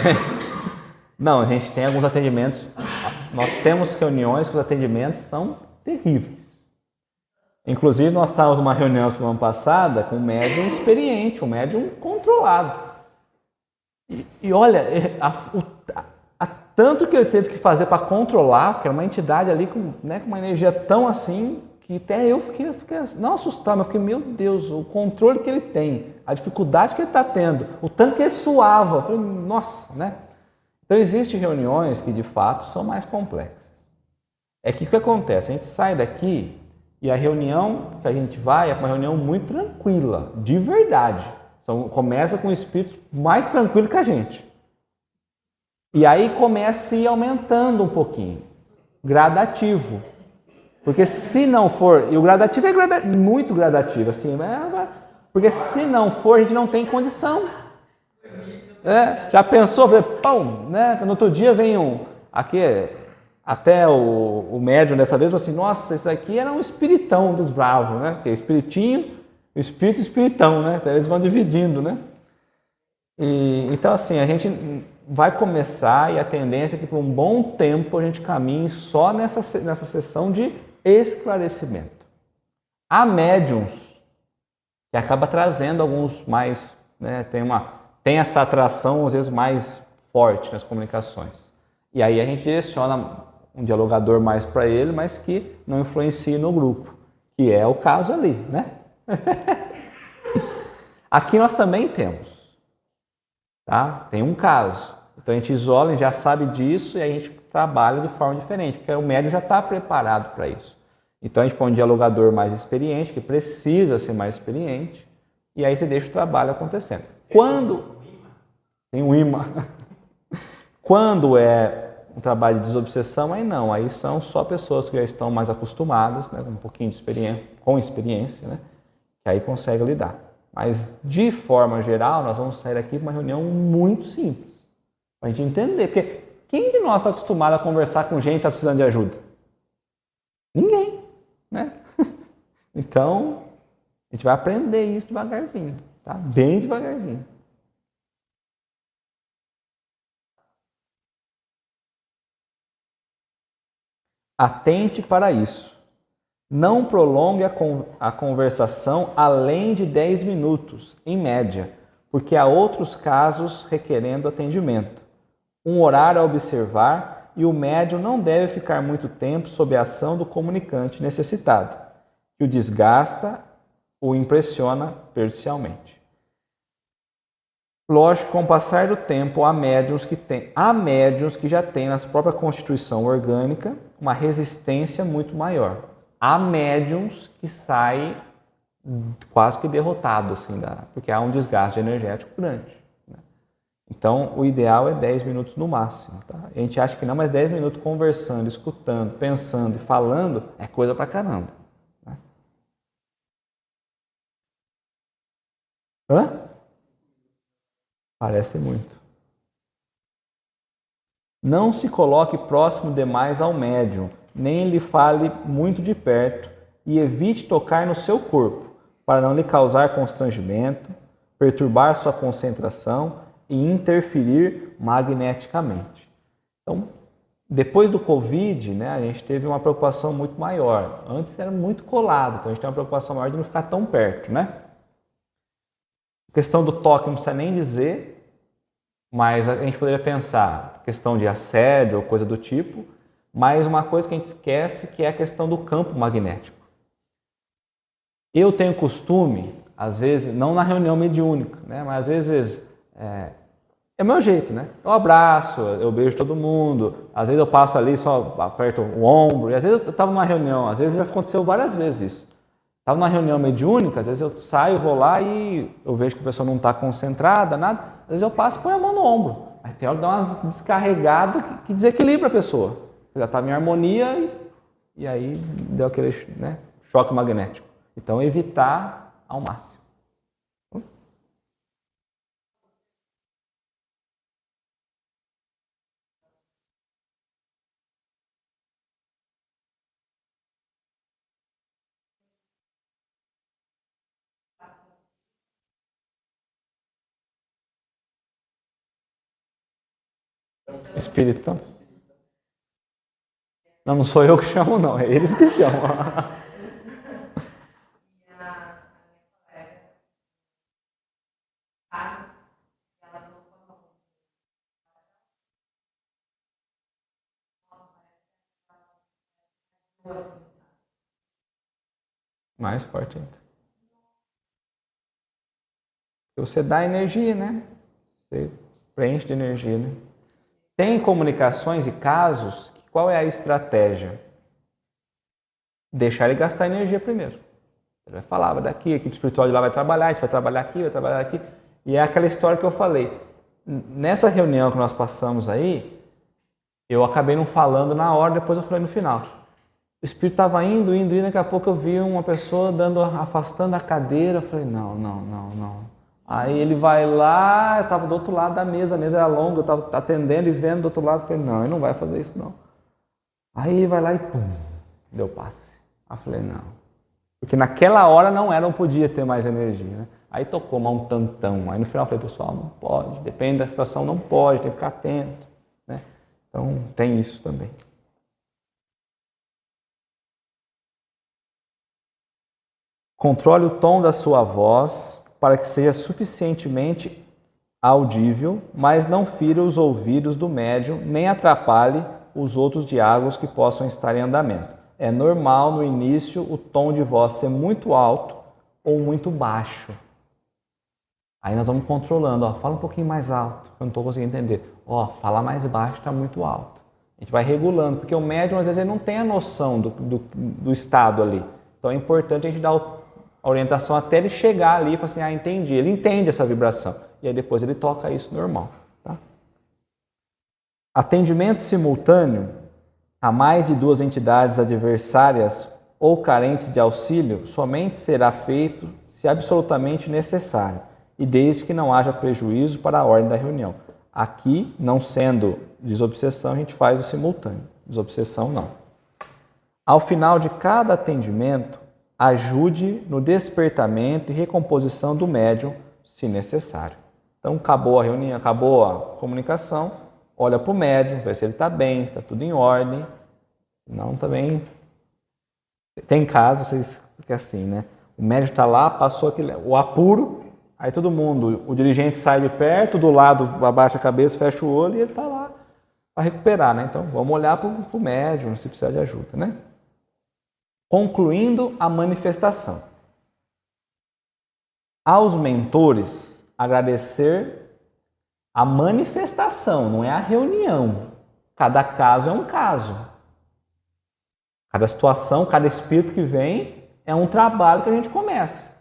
gente tem alguns atendimentos, nós temos reuniões que os atendimentos são terríveis. Inclusive, nós estávamos numa reunião semana passada com um médium experiente, um médium controlado. E olha, tanto que ele teve que fazer para controlar, porque era uma entidade ali com, né, com uma energia tão assim, que até eu fiquei não assustado, mas fiquei, meu Deus, o controle que ele tem, a dificuldade que ele está tendo, o tanto que ele suava. Eu falei, nossa, né? Então, existem reuniões que, de fato, são mais complexas. É que o que acontece? A gente sai daqui e a reunião que a gente vai é uma reunião muito tranquila, de verdade. Começa com espíritos mais tranquilos que a gente. E aí começa a ir aumentando um pouquinho, gradativo. Porque se não for, e o gradativo é muito gradativo, assim, porque se não for, a gente não tem condição. Já pensou, pão, né? No outro dia vem aqui, até o médium dessa vez falou assim, nossa, isso aqui era um espiritão dos bravos, né? Que é espiritinho, espírito e espiritão, né? Então eles vão dividindo, né? Então assim, a gente vai começar e a tendência é que por um bom tempo a gente caminhe só nessa sessão de esclarecimento. Há médiums que acaba trazendo alguns mais, né? Tem essa atração às vezes mais forte nas comunicações. E aí a gente direciona um dialogador mais para ele, mas que não influencie no grupo, que é o caso ali, né? Aqui nós também temos, tá? Tem um caso. Então a gente isola, a gente já sabe disso e a gente trabalha de forma diferente, porque o médium já está preparado para isso. Então a gente põe um dialogador mais experiente, que precisa ser mais experiente, e aí você deixa o trabalho acontecendo. Quando tem um imã. Quando é um trabalho de desobsessão, aí não, aí são só pessoas que já estão mais acostumadas, né, com um pouquinho de experiência, né, que aí conseguem lidar. Mas, de forma geral, nós vamos sair aqui para uma reunião muito simples, para a gente entender, porque quem de nós está acostumado a conversar com gente que está precisando de ajuda? Ninguém, né? Então, a gente vai aprender isso devagarzinho, tá? Bem devagarzinho. Atente para isso. Não prolongue a conversação além de 10 minutos, em média, porque há outros casos requerendo atendimento. Um horário a observar e o médium não deve ficar muito tempo sob a ação do comunicante necessitado, que o desgasta ou impressiona pericialmente. Lógico, com o passar do tempo, há médiuns que já têm na sua própria constituição orgânica uma resistência muito maior. Há médiuns que saem quase que derrotados, assim, porque há um desgaste energético grande. Né? Então, o ideal é 10 minutos no máximo. Tá? A gente acha que não, mas 10 minutos conversando, escutando, pensando e falando é coisa pra caramba. Né? Hã? Parece muito. Não se coloque próximo demais ao médium, nem lhe fale muito de perto e evite tocar no seu corpo, para não lhe causar constrangimento, perturbar sua concentração e interferir magneticamente. Então, depois do Covid, né, a gente teve uma preocupação muito maior. Antes era muito colado, então a gente tem uma preocupação maior de não ficar tão perto, né? A questão do toque não precisa nem dizer, mas a gente poderia pensar questão de assédio ou coisa do tipo, mas uma coisa que a gente esquece que é a questão do campo magnético. Eu tenho costume, às vezes, não na reunião mediúnica, né, mas às vezes É o meu jeito, né? Eu abraço, eu beijo todo mundo, às vezes eu passo ali, só aperto o ombro, e às vezes eu estava numa reunião, às vezes já aconteceu várias vezes isso. Estava numa reunião mediúnica, às vezes eu saio, vou lá e eu vejo que a pessoa não está concentrada, nada, às vezes eu passo e ponho a mão no ombro. Aí tem hora que dá umas descarregadas que desequilibra a pessoa. Já estava em harmonia e aí deu aquele, né, choque magnético. Então evitar ao máximo. Espírito. Não, não sou eu que chamo, não. É eles que chamam. Mais forte ainda. Você dá energia, né? Você preenche de energia, né? Tem comunicações e casos, qual é a estratégia? Deixar ele gastar energia primeiro. Ele vai falar, vai daqui, a equipe espiritual de lá vai trabalhar, a gente vai trabalhar aqui, vai trabalhar aqui. E é aquela história que eu falei. Nessa reunião que nós passamos aí, eu acabei não falando na hora, depois eu falei no final. O espírito estava indo, daqui a pouco eu vi uma pessoa afastando a cadeira, eu falei, não. Aí ele vai lá, eu estava do outro lado da mesa, a mesa era longa, eu estava atendendo e vendo do outro lado, eu falei, não, ele não vai fazer isso não. Aí ele vai lá e pum, deu passe. Aí eu falei, não. Porque naquela hora não podia ter mais energia, né? Aí tocou um tantão. Aí no final eu falei, pessoal, não pode, depende da situação, não pode, tem que ficar atento, né? Então tem isso também. Controle o tom da sua voz para que seja suficientemente audível, mas não fira os ouvidos do médium, nem atrapalhe os outros diálogos que possam estar em andamento. É normal no início o tom de voz ser muito alto ou muito baixo. Aí nós vamos controlando, ó, fala um pouquinho mais alto, eu não estou conseguindo entender. Ó, fala mais baixo, está muito alto. A gente vai regulando, porque o médium às vezes ele não tem a noção do estado ali. Então é importante a gente dar a orientação até ele chegar ali e falar assim, ah, entendi. Ele entende essa vibração. E aí depois ele toca isso normal. Tá? Atendimento simultâneo a mais de 2 entidades adversárias ou carentes de auxílio somente será feito se absolutamente necessário e desde que não haja prejuízo para a ordem da reunião. Aqui, não sendo desobsessão, a gente faz o simultâneo. Desobsessão, não. Ao final de cada atendimento, ajude no despertamento e recomposição do médium, se necessário. Então, acabou a reunião, acabou a comunicação, olha para o médium, vê se ele está bem, se está tudo em ordem. Senão também tem casos que é assim, né? O médium está lá, passou o apuro, aí todo mundo, o dirigente sai de perto, do lado abaixa a cabeça, fecha o olho e ele está lá para recuperar, né? Então, vamos olhar para o médium se precisar de ajuda, né? Concluindo a manifestação. Aos mentores, agradecer a manifestação, não é a reunião. Cada caso é um caso. Cada situação, cada espírito que vem é um trabalho que a gente começa.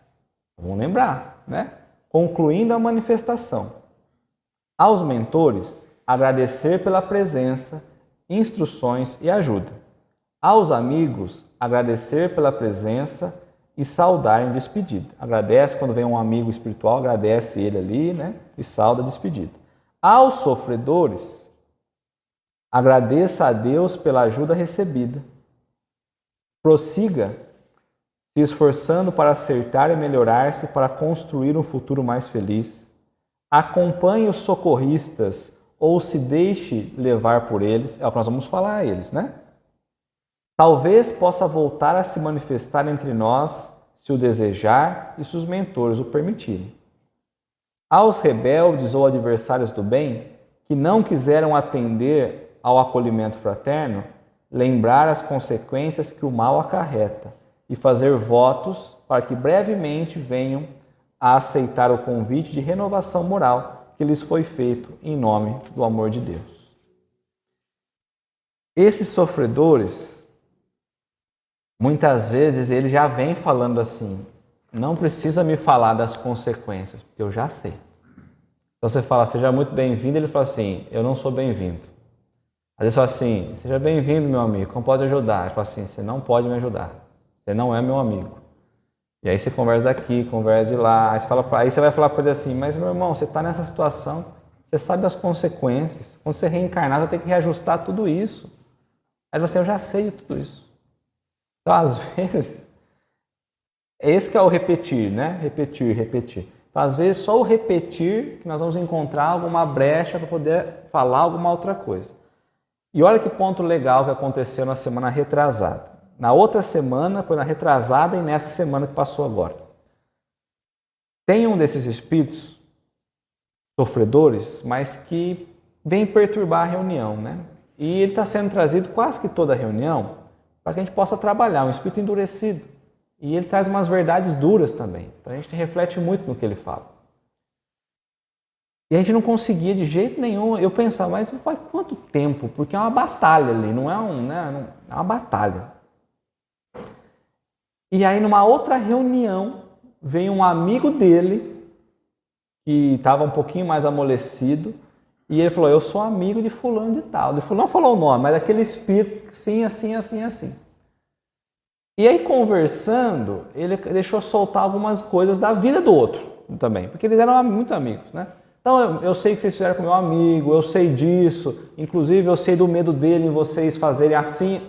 Vamos lembrar, né? Concluindo a manifestação. Aos mentores, agradecer pela presença, instruções e ajuda. Aos amigos, agradecer pela presença e saudar em despedida. Agradece quando vem um amigo espiritual, agradece ele ali, né? E sauda a despedida. Aos sofredores, agradeça a Deus pela ajuda recebida. Prossiga se esforçando para acertar e melhorar-se para construir um futuro mais feliz. Acompanhe os socorristas ou se deixe levar por eles. É o que nós vamos falar a eles, né? Talvez possa voltar a se manifestar entre nós, se o desejar e se os mentores o permitirem. Aos rebeldes ou adversários do bem, que não quiseram atender ao acolhimento fraterno, lembrar as consequências que o mal acarreta e fazer votos para que brevemente venham a aceitar o convite de renovação moral que lhes foi feito em nome do amor de Deus. Esses sofredores, muitas vezes, ele já vem falando assim, não precisa me falar das consequências, porque eu já sei. Então você fala, seja muito bem-vindo, ele fala assim, eu não sou bem-vindo. Às vezes fala assim, seja bem-vindo, meu amigo, como posso ajudar? Ele fala assim, você não pode me ajudar, você não é meu amigo. E aí você conversa daqui, conversa de lá, aí você vai falar para ele assim, mas meu irmão, você está nessa situação, você sabe das consequências, quando você reencarnar, você tem que reajustar tudo isso. Aí você, eu já sei de tudo isso. Então, às vezes, esse que é o repetir, né? Repetir, repetir. Então, às vezes, só o repetir que nós vamos encontrar alguma brecha para poder falar alguma outra coisa. E olha que ponto legal que aconteceu na semana retrasada. Na outra semana, foi na retrasada e nessa semana que passou agora. Tem um desses espíritos sofredores, mas que vem perturbar a reunião, né? E ele está sendo trazido quase que toda a reunião para que a gente possa trabalhar, um espírito endurecido. E ele traz umas verdades duras também. Então a gente reflete muito no que ele fala. E a gente não conseguia de jeito nenhum. Eu pensava, mas faz quanto tempo? Porque é uma batalha ali, não é é uma batalha. E aí numa outra reunião, vem um amigo dele, que estava um pouquinho mais amolecido, e ele falou, eu sou amigo de fulano de tal. Ele não falou o nome, mas daquele espírito, sim, assim, assim, assim. E aí, conversando, ele deixou soltar algumas coisas da vida do outro também, porque eles eram muito amigos, né? Então, eu sei o que vocês fizeram com meu amigo, eu sei disso, inclusive eu sei do medo dele em vocês fazerem assim.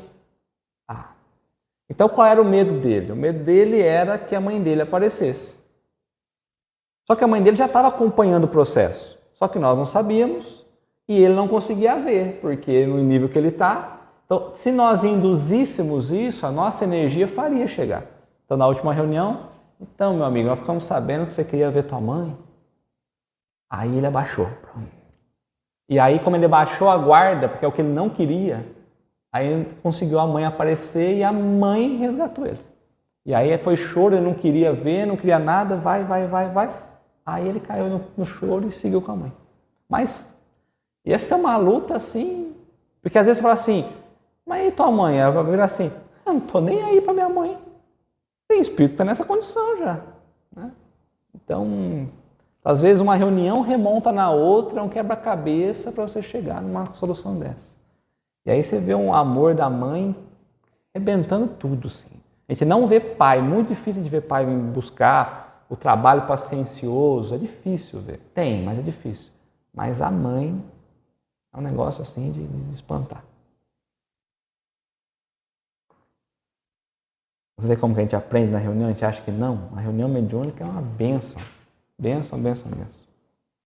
Então, qual era o medo dele? O medo dele era que a mãe dele aparecesse. Só que a mãe dele já estava acompanhando o processo. Só que nós não sabíamos e ele não conseguia ver, porque no nível que ele está. Então, se nós induzíssemos isso, a nossa energia faria chegar. Então, na última reunião, então, meu amigo, nós ficamos sabendo que você queria ver tua mãe. Aí ele abaixou. E aí, como ele abaixou a guarda, porque é o que ele não queria, aí ele conseguiu a mãe aparecer e a mãe resgatou ele. E aí foi choro, ele não queria ver, não queria nada, vai. Aí ele caiu no choro e seguiu com a mãe. Mas essa é uma luta assim, porque às vezes você fala assim, mas e tua mãe? Ela vai virar assim, eu não tô nem aí para minha mãe. Tem espírito que está nessa condição já. Né? Então, às vezes uma reunião remonta na outra, é um quebra-cabeça para você chegar numa solução dessa. E aí você vê um amor da mãe arrebentando tudo, sim. A gente não vê pai, muito difícil de ver pai vir buscar o trabalho paciencioso, é difícil ver. Tem, mas é difícil. Mas a mãe é um negócio assim de espantar. Você vê como que a gente aprende na reunião, a gente acha que não. A reunião mediúnica é uma bênção. Bênção, bênção, bênção.